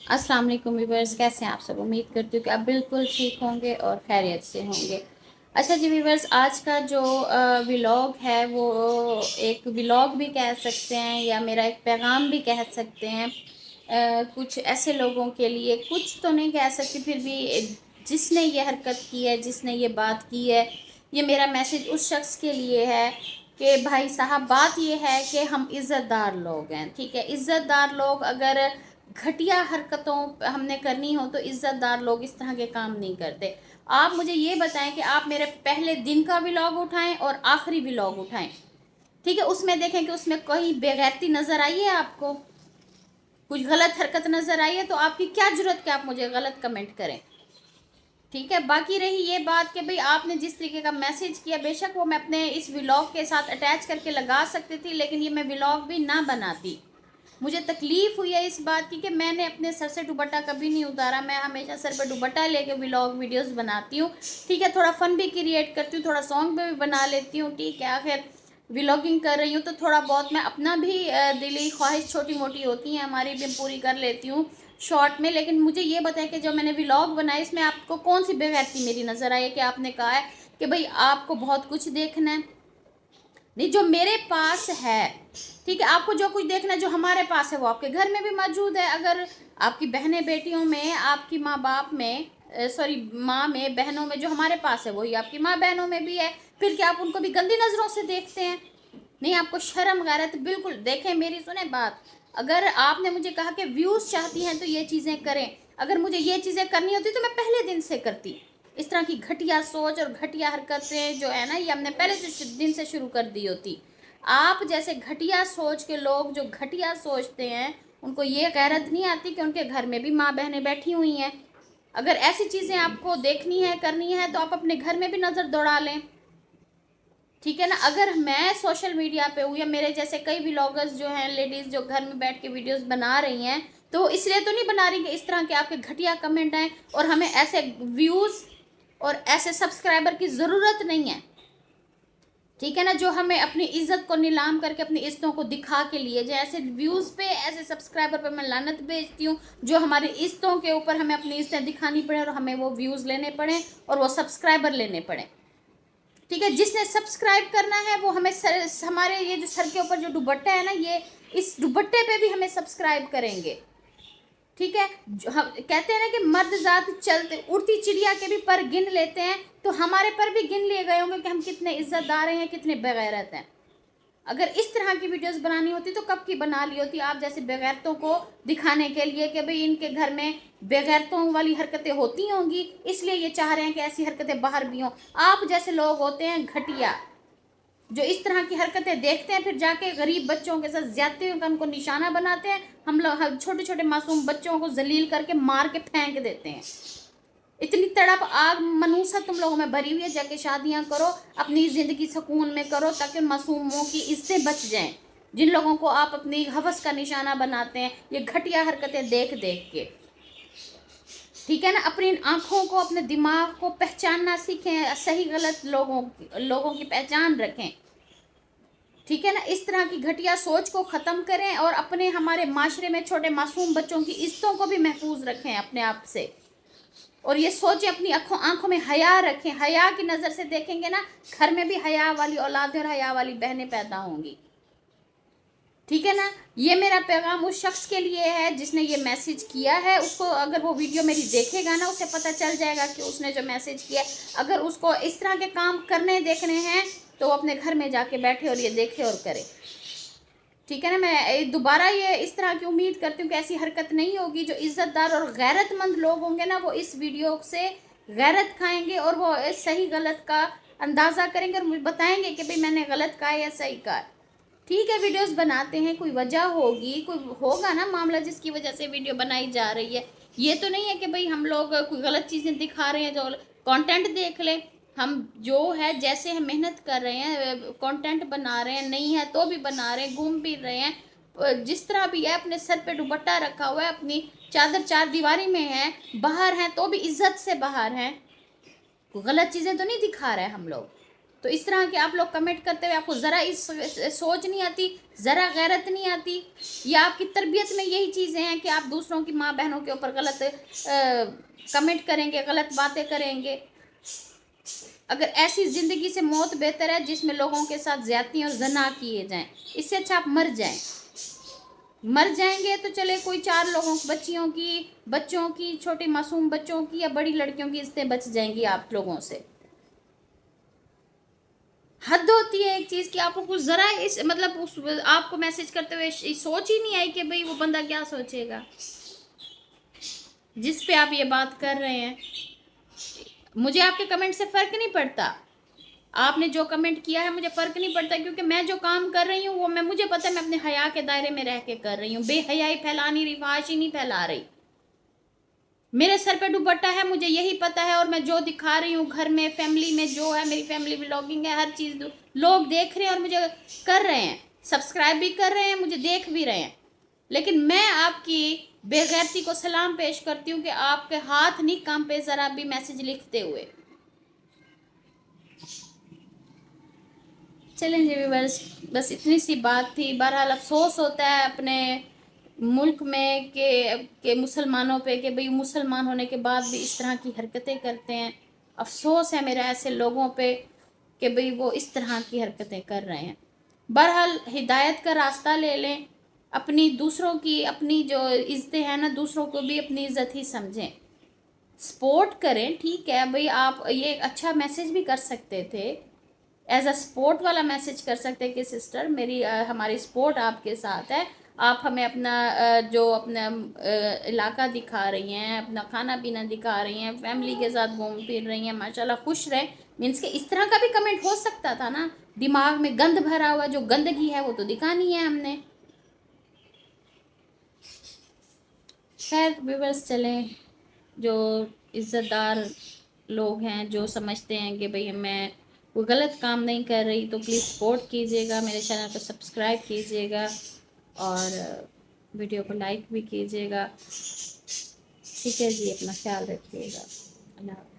अस्सलाम वालेकुम व्यूवर्स, कैसे हैं आप सब। उम्मीद करती हूँ कि आप बिल्कुल ठीक होंगे और खैरियत से होंगे। अच्छा जी व्यूवर्स, आज का जो व्लॉग है वो एक व्लॉग भी कह सकते हैं या मेरा एक पैगाम भी कह सकते हैं। कुछ ऐसे लोगों के लिए, कुछ तो नहीं कह सकती, फिर भी जिसने ये हरकत की है, जिसने ये बात की है, ये मेरा मैसेज उस शख्स के लिए है कि भाई साहब, बात ये है कि हम इज़्ज़तदार लोग हैं, ठीक है। इज़्ज़तदार लोग अगर घटिया हरकतों हमने करनी हो तो इज़्ज़तदार लोग इस तरह के काम नहीं करते। आप मुझे ये बताएं कि आप मेरे पहले दिन का व्लॉग उठाएं और आखिरी व्लॉग उठाएं, ठीक है। उसमें देखें कि उसमें कोई बेगैरती नज़र आई है, आपको कुछ गलत हरकत नज़र आई है, तो आपकी क्या ज़रूरत कि आप मुझे गलत कमेंट करें, ठीक है। बाकी रही ये बात कि भाई आपने जिस तरीके का मैसेज किया, बेशक वो मैं अपने इस व्लॉग के साथ अटैच करके लगा सकती थी, लेकिन ये मैं व्लॉग भी ना बनाती। मुझे तकलीफ़ हुई है इस बात की कि मैंने अपने सर से दुपट्टा कभी नहीं उतारा। मैं हमेशा सर पे दुपट्टा लेके व्लॉग वीडियोस बनाती हूँ, ठीक है। थोड़ा फ़न भी क्रिएट करती हूँ, थोड़ा सॉन्ग पे भी बना लेती हूँ, ठीक है। आखिर व्लॉगिंग कर रही हूँ तो थोड़ा बहुत मैं अपना भी दिली ख्वाहिश छोटी मोटी होती हैं हमारी भी पूरी कर लेती हूँ शॉर्ट में। लेकिन मुझे ये बताएं कि जो मैंने व्लॉग बनाया इसमें आपको कौन सी बेगैरती मेरी नज़र आई है कि आपने कहा है कि भाई आपको बहुत कुछ देखना है। नहीं, जो मेरे पास है, ठीक है, आपको जो कुछ देखना है, जो हमारे पास है वो आपके घर में भी मौजूद है। अगर आपकी बहनें बेटियों में, आपकी माँ बाप में, सॉरी माँ में, बहनों में जो हमारे पास है वही आपकी माँ बहनों में भी है। फिर क्या आप उनको भी गंदी नज़रों से देखते हैं? नहीं, आपको शर्म गैरत बिल्कुल। देखें, मेरी सुने बात। अगर आपने मुझे कहा कि व्यूज़ चाहती हैं तो ये चीज़ें करें, अगर मुझे ये चीज़ें करनी होती तो मैं पहले दिन से करती। इस तरह की घटिया सोच और घटिया हरकतें जो है ना, ये हमने पहले दिन से शुरू कर दी होती। आप जैसे घटिया सोच के लोग जो घटिया सोचते हैं, उनको ये गैरत नहीं आती कि उनके घर में भी माँ बहनें बैठी हुई हैं। अगर ऐसी चीज़ें आपको देखनी है, करनी है, तो आप अपने घर में भी नज़र दौड़ा लें, ठीक है ना। अगर मैं सोशल मीडिया पे हूँ या मेरे जैसे कई व्लॉगर्स जो हैं, लेडीज़ जो घर में बैठ के वीडियोस बना रही हैं, तो इसलिए तो नहीं बना रही कि इस तरह के आपके घटिया कमेंट आए और हमें ऐसे व्यूज़ और ऐसे सब्सक्राइबर की ज़रूरत नहीं है, ठीक है ना। जो हमें अपनी इज्जत को नीलाम करके अपनी इज्जतों को दिखा के लिए जाए, ऐसे व्यूज़ पे, ऐसे सब्सक्राइबर पे मैं लानत भेजती हूँ। जो हमारी इज्जतों के ऊपर हमें अपनी इज्जतें दिखानी पड़े और हमें वो व्यूज़ लेने पड़े और वो सब्सक्राइबर लेने पड़े, ठीक है। जिसने सब्सक्राइब करना है वो हमें हमारे ये जो सर के ऊपर जो दुपट्टा है ना, ये इस दुपट्टे पे भी हमें सब्सक्राइब करेंगे, ठीक है। हम कहते हैं ना कि मर्द जात चलते उड़ती चिड़िया के भी पर गिन लेते हैं, तो हमारे पर भी गिन लिए गए होंगे कि हम कितने इज्जतदार हैं, कितने बेगैरत हैं। अगर इस तरह की वीडियोस बनानी होती तो कब की बना ली होती, आप जैसे बेगैरतों को दिखाने के लिए कि भाई इनके घर में बेगैरतों वाली हरकतें होती होंगी, इसलिए ये चाह रहे हैं कि ऐसी हरकतें बाहर भी हों। आप जैसे लोग होते हैं घटिया, जो इस तरह की हरकतें देखते हैं, फिर जाके गरीब बच्चों के साथ ज्यादती का उनको निशाना बनाते हैं। हम लोग छोटे छोटे मासूम बच्चों को जलील करके मार के फेंक देते हैं। इतनी तड़प आग मनूसा तुम लोगों में भरी हुई है, जाके शादियां करो, अपनी ज़िंदगी सुकून में करो, ताकि मासूमों की इज्जतें बच जाएं। जिन लोगों को आप अपनी हवस का निशाना बनाते हैं ये घटिया हरकतें देख देख के, ठीक है ना। अपनी आँखों को, अपने दिमाग को पहचानना सीखें, सही गलत लोगों की पहचान रखें, ठीक है ना। इस तरह की घटिया सोच को ख़त्म करें और अपने हमारे माशरे में छोटे मासूम बच्चों की इज्जतों को भी महफूज रखें अपने आप से। और ये सोचें, अपनी आंखों में हया रखें। हया की नज़र से देखेंगे ना, घर में भी हया वाली औलादें और हया वाली बहनें पैदा होंगी, ठीक है ना। ये मेरा पैगाम उस शख्स के लिए है जिसने ये मैसेज किया है। उसको अगर वो वीडियो मेरी देखेगा ना, उसे पता चल जाएगा कि उसने जो मैसेज किया, अगर उसको इस तरह के काम करने देखने हैं तो वो अपने घर में जाके बैठे और ये देखे और करे, ठीक है ना। मैं दोबारा ये इस तरह की उम्मीद करती हूँ कि ऐसी हरकत नहीं होगी। जो इज़्ज़तदार और गैरतमंद लोग होंगे ना, वो इस वीडियो से गैरत खाएंगे और वो सही गलत का अंदाज़ा करेंगे और मुझे बताएंगे कि भाई मैंने गलत कहा या सही कहा, ठीक है। वीडियोस बनाते हैं, कोई वजह होगी, कोई होगा ना मामला जिसकी वजह से वीडियो बनाई जा रही है। ये तो नहीं है कि भाई हम लोग कोई गलत चीज़ें दिखा रहे हैं। जो कंटेंट देख लें, हम जो है जैसे हम मेहनत कर रहे हैं, कंटेंट बना रहे हैं, नहीं है तो भी बना रहे हैं, घूम फिर रहे हैं, जिस तरह भी है, अपने सर पे दुपट्टा रखा हुआ है, अपनी चादर चार दीवारी में है, बाहर हैं तो भी इज्जत से बाहर हैं, कोई गलत चीज़ें तो नहीं दिखा रहे हैं हम लोग, تو اس طرح کے آپ لوگ کمنٹ کرتے ہوئے آپ کو ذرا اس سوچ نہیں آتی، ذرا غیرت نہیں آتی؟ یا آپ کی تربیت میں یہی چیزیں ہیں کہ آپ دوسروں کی ماں بہنوں کے اوپر غلط کمنٹ کریں گے، غلط باتیں کریں گے؟ اگر ایسی زندگی سے موت بہتر ہے جس میں لوگوں کے ساتھ زیادتی اور زنا کیے جائیں، اس سے اچھا آپ مر جائیں۔ مر جائیں گے تو چلے کوئی 4 لوگوں بچوں کی چھوٹے معصوم بچوں کی یا بڑی لڑکیوں کی عزتیں بچ جائیں گی آپ لوگوں سے۔ حد ہوتی ہے ایک چیز کہ آپ کو ذرا اس مطلب آپ کو میسج کرتے ہوئے سوچ ہی نہیں آئی کہ بھئی وہ بندہ کیا سوچے گا جس پہ آپ یہ بات کر رہے ہیں۔ مجھے آپ کے کمنٹ سے فرق نہیں پڑتا، آپ نے جو کمنٹ کیا ہے مجھے فرق نہیں پڑتا، کیونکہ میں جو کام کر رہی ہوں وہ مجھے پتہ ہے میں اپنے حیا کے دائرے میں رہ کے کر رہی ہوں، بے حیائی پھیلانی رہی، فحاشی نہیں پھیلا رہی۔ میرے سر پہ دوپٹہ ہے، مجھے یہی پتہ ہے، اور میں جو دکھا رہی ہوں گھر میں فیملی میں جو ہے، میری فیملی ولاگنگ ہے، ہر چیز لوگ دیکھ رہے ہیں اور مجھے کر رہے ہیں، سبسکرائب بھی کر رہے ہیں، مجھے دیکھ بھی رہے ہیں۔ لیکن میں آپ کی بے غیرتی کو سلام پیش کرتی ہوں کہ آپ کے ہاتھ نہیں کانپے ذرا بھی میسج لکھتے ہوئے۔ چلیں جی ویورز، بس اتنی سی بات تھی۔ بہرحال افسوس ہوتا ہے اپنے ملک میں کہ مسلمانوں پہ کہ بھئی مسلمان ہونے کے بعد بھی اس طرح کی حرکتیں کرتے ہیں۔ افسوس ہے میرا ایسے لوگوں پہ کہ بھئی وہ اس طرح کی حرکتیں کر رہے ہیں۔ بہرحال ہدایت کا راستہ لے لیں، اپنی دوسروں کی اپنی جو عزتیں ہیں نا، دوسروں کو بھی اپنی عزت ہی سمجھیں، سپورٹ کریں۔ ٹھیک ہے بھئی، آپ یہ ایک اچھا میسج بھی کر سکتے تھے، ایز اے سپورٹ والا میسج کر سکتے کہ سسٹر ہماری سپورٹ آپ کے ساتھ ہے، آپ ہمیں اپنا اپنا علاقہ دکھا رہی ہیں، اپنا کھانا پینا دکھا رہی ہیں، فیملی کے ساتھ گھوم پھر رہی ہیں، ماشاءاللہ خوش رہیں، مینس کہ اس طرح کا بھی کمنٹ ہو سکتا تھا نا۔ دماغ میں گند بھرا ہوا جو گندگی ہے وہ تو دکھانی ہے ہم نے۔ خیر ویورز، چلیں، جو عزت دار لوگ ہیں جو سمجھتے ہیں کہ بھئی میں کوئی غلط کام نہیں کر رہی تو پلیز سپورٹ کیجیے گا، میرے چینل کو سبسکرائب کیجیے گا اور ویڈیو کو لائک بھی کیجیے گا۔ ٹھیک ہے جی، اپنا خیال رکھیے گا۔ اللہ حافظ۔